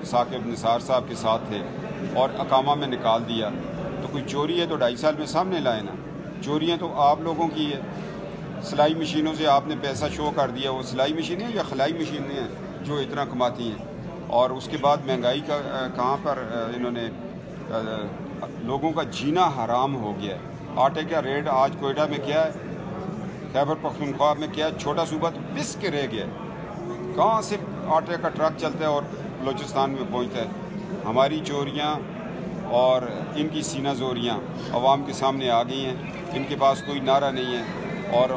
साकिब निसार साहब के साथ थे और अकामा में निकाल दिया, तो कोई चोरी है तो 2.5 साल में सामने लाए ना। चोरियाँ तो आप लोगों की है। सिलाई मशीनों से आपने पैसा शो कर दिया, वो सिलाई मशीनें या खलाई मशीनें हैं जो इतना कमाती हैं। और उसके बाद महंगाई का कहाँ पर इन्होंने लोगों का जीना हराम हो गया है। आटे का रेट आज कोयटा में क्या है, खैबर पख्तूनख्वा में क्या है, छोटा सूबा तो पिस के रह गया है। कहाँ से आटे का ट्रक चलता है और बलूचिस्तान में पहुँचता है। हमारी चोरियाँ और इनकी सीना जोरियाँ अवाम के सामने आ गई हैं। इनके पास कोई नारा नहीं है और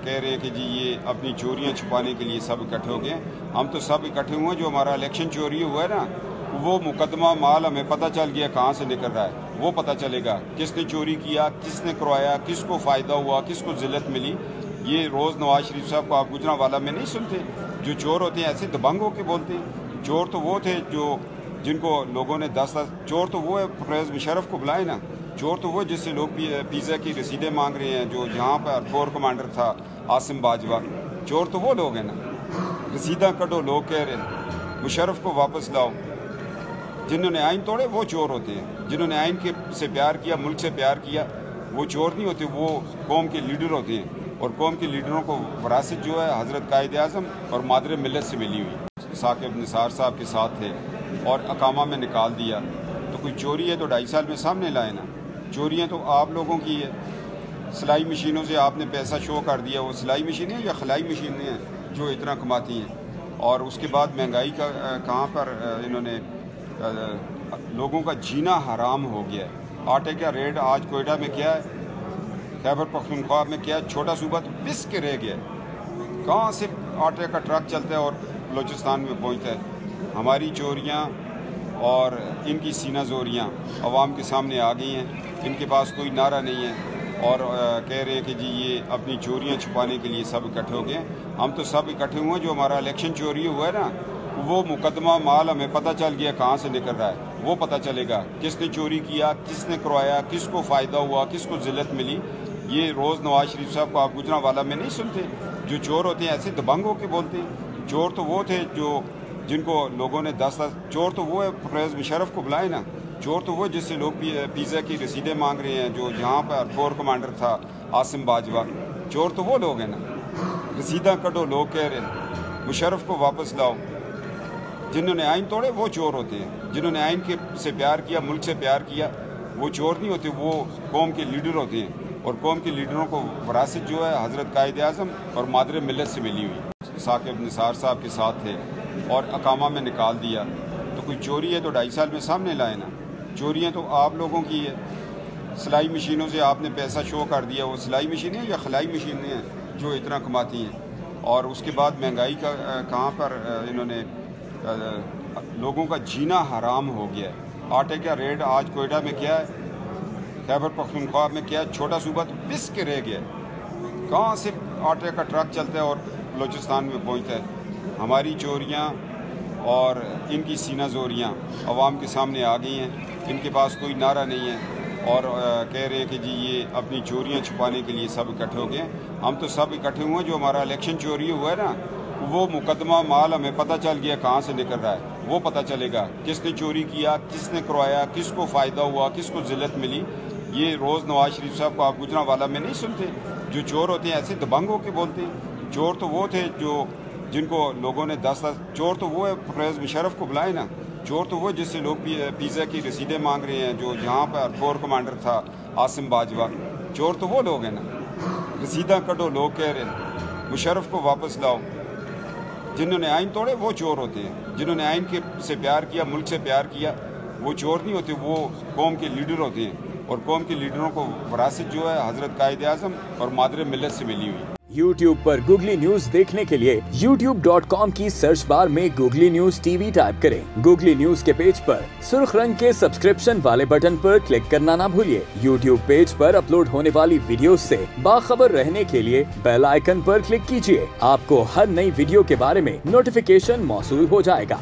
कह रहे हैं कि जी ये अपनी चोरियाँ छुपाने के लिए सब इकट्ठे हो गए। हम तो सब इकट्ठे हुए हैं। जो हमारा इलेक्शन चोरी हुआ है ना, वो मुकदमा माल हमें पता चल गया कहाँ से निकल रहा है। वो पता चलेगा किसने चोरी किया, किसने करवाया, किसको फ़ायदा हुआ, किसको ज़िल्लत मिली। ये रोज़ नवाज शरीफ साहब को आप गुजरांवाला में नहीं सुनते। जो चोर होते हैं ऐसे दबंग होकर बोलते हैं। चोर तो वो थे जिनको लोगों ने 10 चोर तो वो है, परवेज़ मुशर्रफ को बुलाए ना। चोर तो वो जिससे लोग पिज़्ज़ा की रसीदें मांग रहे हैं, जो यहाँ पर कोर कमांडर था आसिम बाजवा। चोर तो वो लोग हैं ना। रसीदा कटो लोग कह रहे हैं, मुशर्रफ को वापस लाओ। जिन्होंने आइन तोड़े वो चोर होते हैं। जिन्होंने आइन से प्यार किया, मुल्क से प्यार किया, वो चोर नहीं होते, वो कौम के लीडर होते हैं। और कौम के लीडरों को विरासत जो है हज़रत कायद आज़म और मादर मिल्लत से मिली हुई। साकिब निसार साहब के साथ थे और अकामा में निकाल दिया, तो कोई चोरी है तो 2.5 साल में सामने लाए ना। चोरियाँ तो आप लोगों की है। सिलाई मशीनों से आपने पैसा शो कर दिया, वो सिलाई मशीनें या खलाई मशीनें हैं जो इतना कमाती हैं। और उसके बाद महंगाई का कहाँ पर इन्होंने लोगों का जीना हराम हो गया है। आटे का रेट आज कोयटा में क्या है, खैबर पख्तूनख्वा में क्या है, छोटा सूबा तो पिस के रह गया है। कहाँ से आटे का ट्रक चलता है और बलूचिस्तान में पहुँचता है। हमारी चोरियाँ और इनकी सीना जोरियाँ अवाम के सामने आ गई हैं। इनके पास कोई नारा नहीं है और कह रहे हैं कि जी ये अपनी चोरियाँ छुपाने के लिए सब इकट्ठे हो गए। हम तो सब इकट्ठे हुए हैं। जो हमारा इलेक्शन चोरी हुआ है ना, वो मुकदमा माल हमें पता चल गया कहाँ से निकल रहा है। वो पता चलेगा किसने चोरी किया, किसने करवाया, किसको फ़ायदा हुआ, किसको ज़िल्लत मिली। ये रोज़ नवाज शरीफ साहब को आप गुजरांवाला में नहीं सुनते। जो चोर होते हैं ऐसे दबंग होकर बोलते हैं। चोर तो वो थे जिनको लोगों ने 10 चोर तो वो है, परवेज़ मुशर्रफ को बुलाए ना। चोर तो वो जिससे लोग पिज़्ज़ा की रसीदें मांग रहे हैं, जो यहाँ पर कोर कमांडर था आसिम बाजवा। चोर तो वो लोग हैं ना। रसीदा कटो लोग कह रहे हैं, मुशर्रफ को वापस लाओ। जिन्होंने आइन तोड़े वो चोर होते हैं। जिन्होंने आइन से प्यार किया, मुल्क से प्यार किया, वो चोर नहीं होते, वो कौम के लीडर होते हैं। और कौम के लीडरों को विरासत जो है हज़रत कायद आज़म और मादर मिल्लत से मिली हुई। साकिब निसार साहब के साथ थे और अकामा में निकाल दिया, तो कोई चोरी है तो 2.5 साल में सामने लाए ना। चोरियाँ तो आप लोगों की है। सिलाई मशीनों से आपने पैसा शो कर दिया, वो सिलाई मशीनें या खलाई मशीनें हैं जो इतना कमाती हैं। और उसके बाद महंगाई का कहाँ पर इन्होंने लोगों का जीना हराम हो गया है। आटे का रेट आज कोयटा में क्या है, खैबर पख्तूनख्वा में क्या है, छोटा सूबा तो पिस के रह गया है। कहाँ से आटे का ट्रक चलता है और बलूचिस्तान में पहुँचता है। हमारी चोरियाँ और इनकी सीना जोरियाँ अवाम के सामने आ गई हैं। इनके पास कोई नारा नहीं है और कह रहे हैं कि जी ये अपनी चोरियाँ छुपाने के लिए सब इकट्ठे हो गए। हम तो सब इकट्ठे हुए हैं। जो हमारा इलेक्शन चोरी हुआ है ना, वो मुकदमा माल हमें पता चल गया कहाँ से निकल रहा है। वो पता चलेगा किसने चोरी किया, किसने करवाया, किसको फ़ायदा हुआ, किसको ज़िल्लत मिली। ये रोज़ नवाज शरीफ साहब को आप गुजरांवाला में नहीं सुनते। जो चोर होते हैं ऐसे दबंग होकर बोलते हैं। चोर तो वो थे जिनको लोगों ने 10 चोर तो वो है, परवेज़ मुशर्रफ को बुलाए ना। चोर तो वो जिससे लोग पिज़्ज़ा की रसीदें मांग रहे हैं, जो यहाँ पर कोर कमांडर था आसिम बाजवा। चोर तो वो लोग हैं ना। रसीदा कटो लोग कह रहे हैं, मुशर्रफ को वापस लाओ। जिन्होंने आइन तोड़े वो चोर होते हैं। जिन्होंने आइन से प्यार किया, मुल्क से प्यार किया, वो चोर नहीं होते, वो कौम के लीडर होते हैं। और कौम के लीडरों को विरासत जो है हज़रत कायद आज़म और मादर मिल्लत से मिली हुई। YouTube पर गूगली न्यूज देखने के लिए youtube.com की सर्च बार में गूगली न्यूज टीवी टाइप करें। गूगली न्यूज के पेज पर सुर्ख रंग के सब्सक्रिप्शन वाले बटन पर क्लिक करना ना भूलिए। YouTube पेज पर अपलोड होने वाली वीडियोस से बाखबर रहने के लिए बेल आइकन पर क्लिक कीजिए। आपको हर नई वीडियो के बारे में नोटिफिकेशन मौसूल हो जाएगा।